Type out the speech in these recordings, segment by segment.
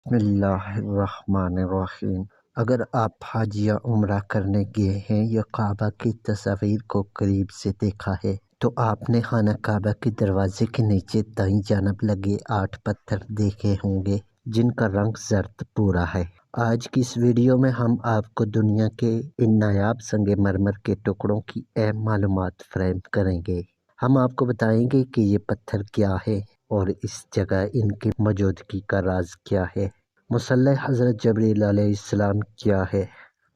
بسم اللہ الرحمن الرحیم۔ اگر آپ حج یا عمرہ کرنے گئے ہیں یا کعبہ کی تصاویر کو قریب سے دیکھا ہے تو آپ نے خانہ کعبہ کے دروازے کے نیچے دائیں جانب لگے 8 پتھر دیکھے ہوں گے جن کا رنگ زرد بھورا ہے۔ آج کی اس ویڈیو میں ہم آپ کو دنیا کے ان نایاب سنگ مرمر کے ٹکڑوں کی اہم معلومات فراہم کریں گے۔ ہم آپ کو بتائیں گے کہ یہ پتھر کیا ہے اور اس جگہ ان کی موجودگی کا راز کیا ہے۔ مصلی حضرت جبریل علیہ السلام کیا ہے؟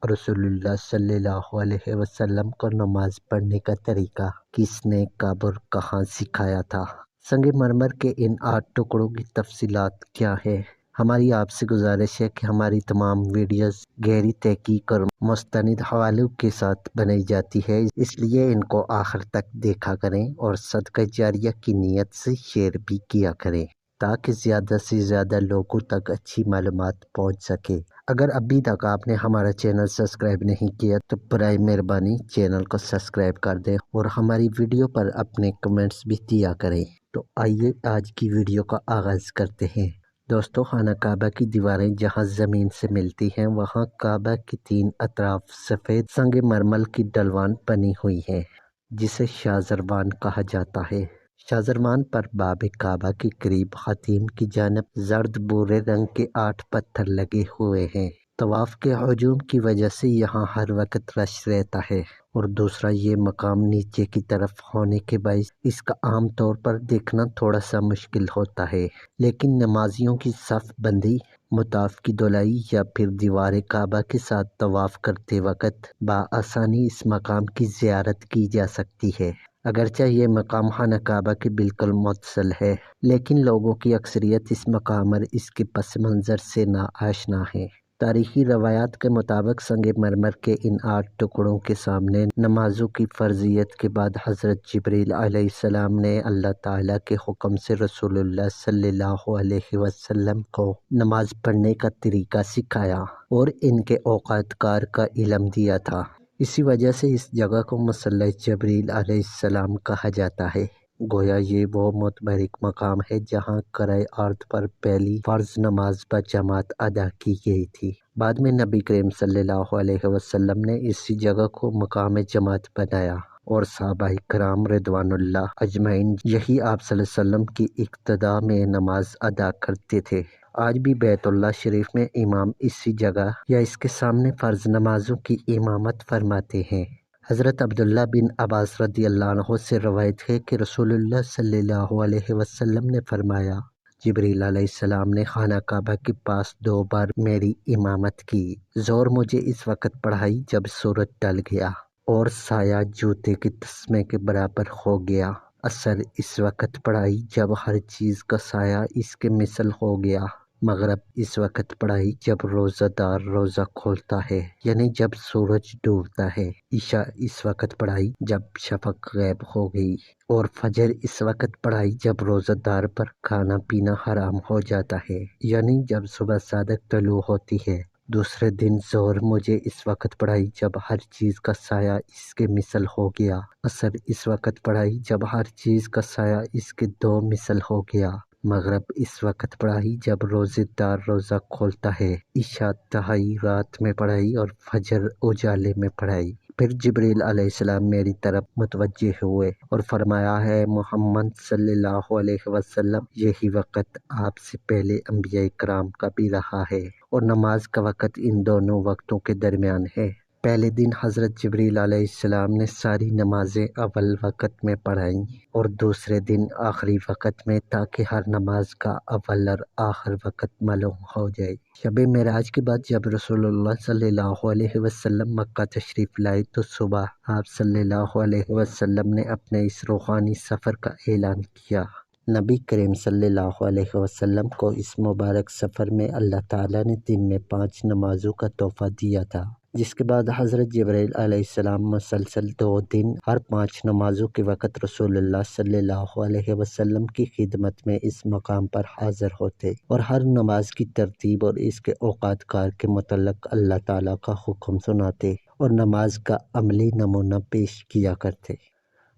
رسول اللہ صلی اللہ علیہ وسلم کو نماز پڑھنے کا طریقہ کس نے کب اور کہاں سکھایا تھا؟ سنگ مرمر کے ان 8 ٹکڑوں کی تفصیلات کیا ہے؟ ہماری آپ سے گزارش ہے کہ ہماری تمام ویڈیوز گہری تحقیق اور مستند حوالوں کے ساتھ بنائی جاتی ہے، اس لیے ان کو آخر تک دیکھا کریں اور صدقہ جاریہ کی نیت سے شیئر بھی کیا کریں تاکہ زیادہ سے زیادہ لوگوں تک اچھی معلومات پہنچ سکے۔ اگر ابھی تک آپ نے ہمارا چینل سبسکرائب نہیں کیا تو برائے مہربانی چینل کو سبسکرائب کر دیں اور ہماری ویڈیو پر اپنے کمنٹس بھی دیا کریں۔ تو آئیے آج کی ویڈیو کا آغاز کرتے ہیں۔ دوستو، خانہ کعبہ کی دیواریں جہاں زمین سے ملتی ہیں وہاں کعبہ کے 3 اطراف سفید سنگ مرمر کی ڈھلوان بنی ہوئی ہے جسے شازربان کہا جاتا ہے۔ شازربان پر باب کعبہ کے قریب خاتم کی جانب زرد بھورے رنگ کے 8 پتھر لگے ہوئے ہیں۔ طواف کے ہجوم کی وجہ سے یہاں ہر وقت رش رہتا ہے اور دوسرا یہ مقام نیچے کی طرف ہونے کے باعث اس کا عام طور پر دیکھنا تھوڑا سا مشکل ہوتا ہے، لیکن نمازیوں کی صف بندی، مطاف کی دھلائی یا پھر دیوار کعبہ کے ساتھ طواف کرتے وقت بآسانی اس مقام کی زیارت کی جا سکتی ہے۔ اگرچہ یہ مقام خانہ کعبہ کے بالکل متصل ہے، لیکن لوگوں کی اکثریت اس مقام اور اس کے پس منظر سے ناآشنا ہے۔ تاریخی روایات کے مطابق سنگ مرمر کے ان 8 ٹکڑوں کے سامنے نمازوں کی فرضیت کے بعد حضرت جبریل علیہ السلام نے اللہ تعالیٰ کے حکم سے رسول اللہ صلی اللہ علیہ وسلم کو نماز پڑھنے کا طریقہ سکھایا اور ان کے اوقات کار کا علم دیا تھا۔ اسی وجہ سے اس جگہ کو مصلی جبریل علیہ السلام کہا جاتا ہے، گویا یہ وہ متبرک مقام ہے جہاں کرۂ ارض پر پہلی فرض نماز بجماعت ادا کی گئی تھی۔ بعد میں نبی کریم صلی اللہ علیہ وسلم نے اسی جگہ کو مقام جماعت بنایا اور صحابہ کرام رضوان اللہ اجمعین یہی آپ صلی اللہ علیہ وسلم کی اقتداء میں نماز ادا کرتے تھے۔ آج بھی بیت اللہ شریف میں امام اسی جگہ یا اس کے سامنے فرض نمازوں کی امامت فرماتے ہیں۔ حضرت عبداللہ بن عباس رضی اللہ عنہ سے روایت ہے کہ رسول اللہ صلی اللہ علیہ وسلم نے فرمایا، جبریل علیہ السلام نے خانہ کعبہ کے پاس 2 بار میری امامت کی۔ ظہر مجھے اس وقت پڑھائی جب سورج ڈل گیا اور سایہ جوتے کے تسمے کے برابر ہو گیا۔ عصر اس وقت پڑھائی جب ہر چیز کا سایہ اس کے مثل ہو گیا۔ مغرب اس وقت پڑھائی جب روزہ دار روزہ کھولتا ہے یعنی جب سورج ڈوبتا ہے۔ عشاء اس وقت پڑھائی جب شفق غیب ہو گئی، اور فجر اس وقت پڑھائی جب روزہ دار پر کھانا پینا حرام ہو جاتا ہے یعنی جب صبح صادق طلوع ہوتی ہے۔ دوسرے دن ظہر مجھے اس وقت پڑھائی جب ہر چیز کا سایہ اس کے مثل ہو گیا۔ عصر اس وقت پڑھائی جب ہر چیز کا سایہ اس کے 2 مثل ہو گیا۔ مغرب اس وقت پڑھائی جب روزے دار روزہ کھولتا ہے۔ عشاء تہائی رات میں پڑھائی اور فجر اجالے میں پڑھائی۔ پھر جبریل علیہ السلام میری طرف متوجہ ہوئے اور فرمایا، ہے محمد صلی اللہ علیہ وسلم، یہی وقت آپ سے پہلے انبیاء کرام کا بھی رہا ہے اور نماز کا وقت ان دونوں وقتوں کے درمیان ہے۔ پہلے دن حضرت جبریل علیہ السلام نے ساری نمازیں اول وقت میں پڑھائیں اور دوسرے دن آخری وقت میں، تاکہ ہر نماز کا اول اور آخر وقت معلوم ہو جائے۔ شب معراج کے بعد جب رسول اللہ صلی اللہ علیہ وسلم مکہ تشریف لائے تو صبح آپ صلی اللہ علیہ وسلم نے اپنے اس روحانی سفر کا اعلان کیا۔ نبی کریم صلی اللہ علیہ وسلم کو اس مبارک سفر میں اللہ تعالیٰ نے دن میں 5 نمازوں کا تحفہ دیا تھا، جس کے بعد حضرت جبریل علیہ السلام مسلسل 2 دن ہر 5 نمازوں کے وقت رسول اللہ صلی اللہ علیہ وسلم کی خدمت میں اس مقام پر حاضر ہوتے اور ہر نماز کی ترتیب اور اس کے اوقات کار کے متعلق اللہ تعالیٰ کا حکم سناتے اور نماز کا عملی نمونہ پیش کیا کرتے۔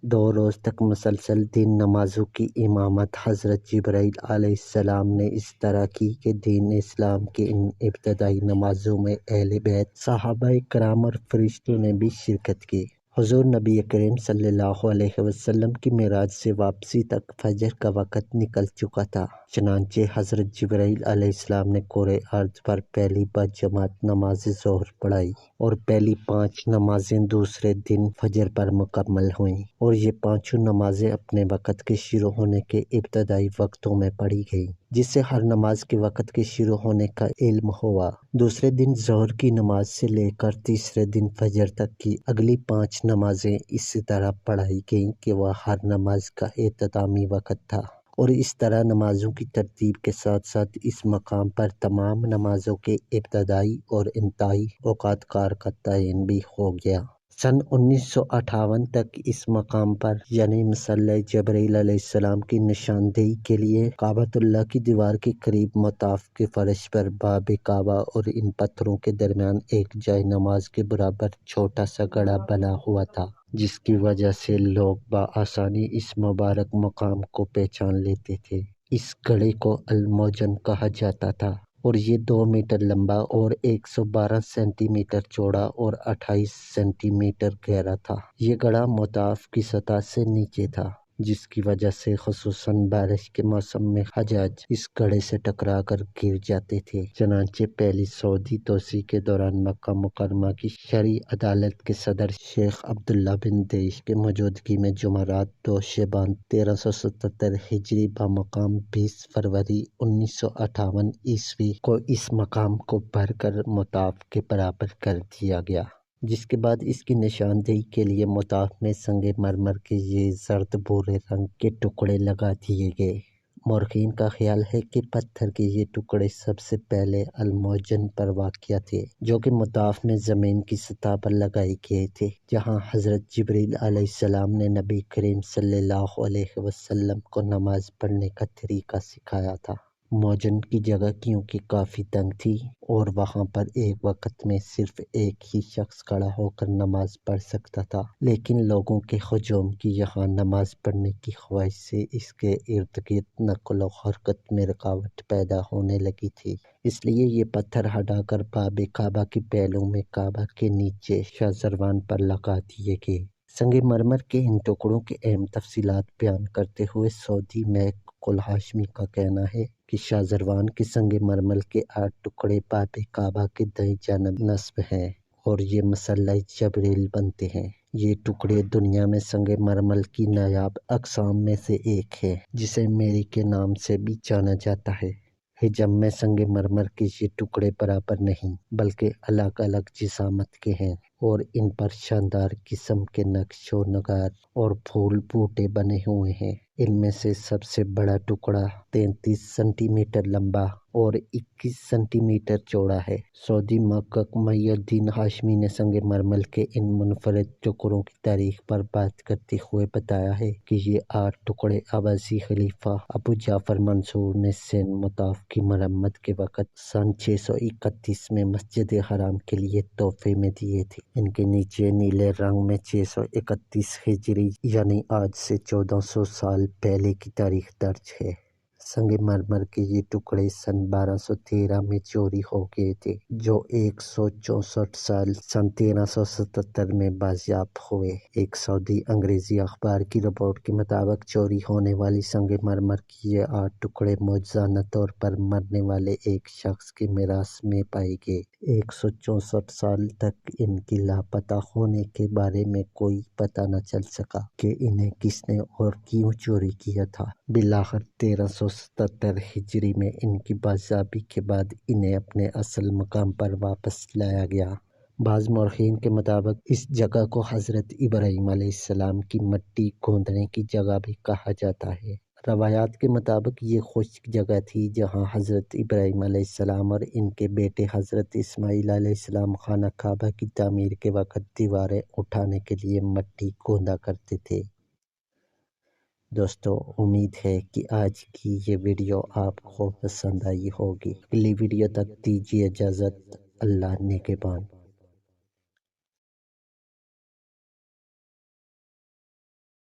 2 روز تک مسلسل دن نمازوں کی امامت حضرت جبرائیل علیہ السلام نے اس طرح کی کہ دین اسلام کی ان ابتدائی نمازوں میں اہل بیت، صحابہ کرام اور فرشتوں نے بھی شرکت کی۔ حضور نبی کریم صلی اللہ علیہ وسلم کی معراج سے واپسی تک فجر کا وقت نکل چکا تھا، چنانچہ حضرت جبرائیل علیہ السلام نے کرۂ ارض پر پہلی باجماعت نماز ظہر پڑھائی اور پہلی 5 نمازیں دوسرے دن فجر پر مکمل ہوئیں، اور یہ پانچوں نمازیں اپنے وقت کے شروع ہونے کے ابتدائی وقتوں میں پڑھی گئیں، جس سے ہر نماز کے وقت کے شروع ہونے کا علم ہوا۔ دوسرے دن ظہر کی نماز سے لے کر تیسرے دن فجر تک کی اگلی 5 نمازیں اسی طرح پڑھائی گئیں کہ وہ ہر نماز کا اختتامی وقت تھا، اور اس طرح نمازوں کی ترتیب کے ساتھ ساتھ اس مقام پر تمام نمازوں کے ابتدائی اور انتہائی اوقات کار کا تعین بھی ہو گیا۔ سن 1958 تک اس مقام پر یعنی مصلی جبرائیل علیہ السلام کی نشاندہی کے لیے کعبۃ اللہ کی دیوار کے قریب مطاف کے فرش پر باب کعبہ اور ان پتھروں کے درمیان ایک جائے نماز کے برابر چھوٹا سا گڑھا بنا ہوا تھا، جس کی وجہ سے لوگ بآسانی اس مبارک مقام کو پہچان لیتے تھے۔ اس گڑھے کو الموجن کہا جاتا تھا اور یہ 2 میٹر لمبا اور 112 سینٹی میٹر چوڑا اور 28 سینٹی میٹر گہرا تھا۔ یہ گڑھا مطاف کی سطح سے نیچے تھا، جس کی وجہ سے خصوصاً بارش کے موسم میں حجاج اس گڑھے سے ٹکرا کر گر جاتے تھے۔ چنانچہ پہلی سعودی توسیع کے دوران مکہ مکرمہ کی شرعی عدالت کے صدر شیخ عبداللہ بن دیش کی موجودگی میں جمعرات 2 شعبان 1377 ہجری بمقام 20 فروری 1958 عیسوی کو اس مقام کو بھر کر مطاف کے برابر کر دیا گیا، جس کے بعد اس کی نشاندہی کے لیے مطاف میں سنگ مرمر کے یہ زرد بھورے رنگ کے ٹکڑے لگا دیے گئے۔ مورخین کا خیال ہے کہ پتھر کے یہ ٹکڑے سب سے پہلے الموجن پر واقع تھے، جو کہ مطاف میں زمین کی سطح پر لگائے گئے تھے، جہاں حضرت جبرائیل علیہ السلام نے نبی کریم صلی اللہ علیہ وسلم کو نماز پڑھنے کا طریقہ سکھایا تھا۔ موجن کی جگہ کیونکہ کافی تنگ تھی اور وہاں پر ایک وقت میں صرف ایک ہی شخص کھڑا ہو کر نماز پڑھ سکتا تھا، لیکن لوگوں کے ہجوم کی یہاں نماز پڑھنے کی خواہش سے اس کے ارد گرد نقل و حرکت میں رکاوٹ پیدا ہونے لگی تھی، اس لیے یہ پتھر ہٹا کر باب کعبہ کے پہلو میں کعبہ کے نیچے شاذروان پر لگا دیے گئے۔ سنگ مرمر کے ان ٹکڑوں کی اہم تفصیلات بیان کرتے ہوئے سعودی محق قل ہاشمی کا کہنا ہے کہ شاذروان کے سنگ مرمر کے 8 ٹکڑے باب کعبہ کے دائیں جانب نصب ہیں اور یہ مصلی جبرائیل بنتے ہیں۔ یہ ٹکڑے دنیا میں سنگ مرمر کی نایاب اقسام میں سے ایک ہے، جسے میری کے نام سے بھی جانا جاتا ہے۔ حجم میں سنگ مرمر کے یہ ٹکڑے برابر نہیں بلکہ الگ الگ جسامت کے ہیں اور ان پر شاندار قسم کے نقش و نگار اور پھول بوٹے بنے ہوئے ہیں۔ ان میں سے سب سے بڑا ٹکڑا 33 سینٹی میٹر لمبا اور 21 سینٹی میٹر چوڑا ہے۔ سعودی محقق محی الدین ہاشمی نے سنگ مرمر کے ان منفرد ٹکڑوں کی تاریخ پر بات کرتے ہوئے بتایا ہے کہ یہ 8 ٹکڑے عباسی خلیفہ ابو جعفر منصور نے سین مطاف کی مرمت کے وقت سن 631 میں مسجد حرام کے لیے تحفے میں دیے تھے۔ ان کے نیچے نیلے رنگ میں 631 ہجری یعنی آج سے 1400 سال پہلے کی تاریخ درج ہے۔ سنگ مرمر کے یہ ٹکڑے سن 1213 میں چوری ہو گئے تھے، جو 164 سال سن 1377 میں بازیاب ہوئے۔ ایک سعودی انگریزی اخبار کی رپورٹ کے مطابق چوری ہونے والی سنگ مرمر کی یہ 8 ٹکڑے معجزانہ طور پر مرنے والے ایک شخص کے میراث میں پائے گئے۔ 164 سال تک ان کے لاپتہ ہونے کے بارے میں کوئی پتہ نہ چل سکا کہ انہیں کس نے اور کیوں چوری کیا تھا۔ بالآخر 1377 ہجری میں ان کی بازیابی کے بعد انہیں اپنے اصل مقام پر واپس لایا گیا۔ بعض مورخین کے مطابق اس جگہ کو حضرت ابراہیم علیہ السلام کی مٹی کھودنے کی جگہ بھی کہا جاتا ہے۔ روایات کے مطابق یہ خشک جگہ تھی جہاں حضرت ابراہیم علیہ السلام اور ان کے بیٹے حضرت اسماعیل علیہ السلام خانہ کعبہ کی تعمیر کے وقت دیواریں اٹھانے کے لیے مٹی کھودا کرتے تھے۔ دوستو، امید ہے کہ آج کی یہ ویڈیو آپ کو پسند آئی ہوگی۔ اگلی ویڈیو تک دیجیے اجازت۔ اللہ نگہبان۔